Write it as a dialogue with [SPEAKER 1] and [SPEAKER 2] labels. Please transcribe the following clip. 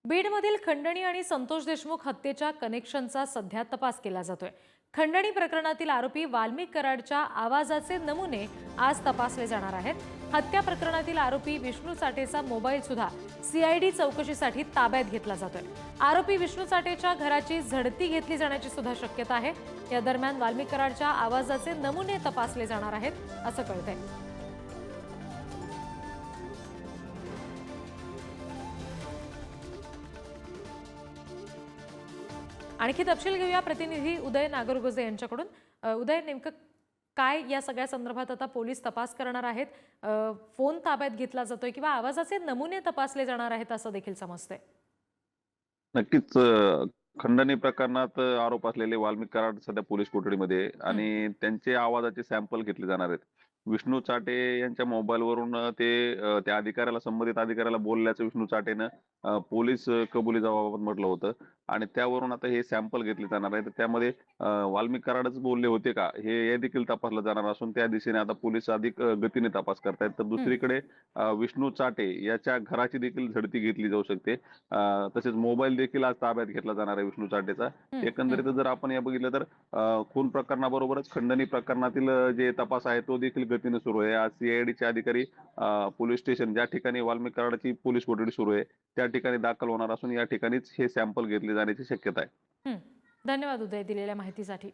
[SPEAKER 1] बीडमधील खंडणी आणि संतोष देशमुख हत्येच्या कनेक्शनचा सध्या तपास केला जातोय। खंडणी प्रकरणातील आरोपी वाल्मिक कराडच्या आवाजाचे नमुने आज तपासले जाणार आहेत। हत्या प्रकरणातील आरोपी विष्णू चाटेचा मोबाईल सुद्धा सीआयडी चौकशीसाठी ताब्यात घेतला जातोय। आरोपी विष्णू चाटेच्या घराची झडती घेतली जाण्याची सुद्धा शक्यता आहे। या दरम्यान वाल्मिक कराडच्या आवाजाचे नमुने तपासले जाणार आहेत असं कळतंय। आणखी तपशील घेऊया प्रतिनिधी उदय नागरगोजे यांच्याकडून। उदय, नेमकं काय या सगळ्या संदर्भात आता पोलीस तपास करणार आहेत? फोन ताब्यात घेतला जातोय किंवा आवाजाचे नमुने तपासले जाणार आहेत असं देखील समजतंय।
[SPEAKER 2] नक्कीच खंडणी प्रकरणात आरोप असलेले वाल्मिक कराड सध्या पोलीस कोठडीमध्ये आणि त्यांचे आवाजाचे सॅम्पल घेतले जाणार आहेत। विष्णू चाटे यांच्या मोबाईलवरून त्या अधिकाऱ्याला संबंधित अधिकाऱ्याला बोलल्याचं विष्णू चाटेनं पोलीस कबुली जबाबात म्हटलं होतं आणि त्यावरून आता हे सॅम्पल घेतले जाणार आहेत। त्यामध्ये वाल्मिक कराडच बोलले होते का हे देखील तपासलं जाणार असून त्या दिशेने आता पोलीस अधिक गतीने तपास करतायत। तर दुसरीकडे विष्णू चाटे याच्या घराची देखील झडती घेतली जाऊ शकते। तसेच मोबाईल देखील आज ताब्यात घेतला जाणार आहे विष्णू चाटेचा। एकंदरीत जर आपण या बघितलं तर खून प्रकरणाबरोबरच खंडणी प्रकरणातील जे तपास आहे तो देखील गतीने सुरू आहे। आज सीआयडीचे अधिकारी पोलीस स्टेशन ज्या ठिकाणी वाल्मिक कराडाची पोलीस कोठडी सुरू आहे त्या ठिकाणी दाखल होणार असून या ठिकाणीच हे सॅम्पल घेतले जाण्याची शक्यता आहे।
[SPEAKER 1] धन्यवाद उदय दिलेल्या माहितीसाठी।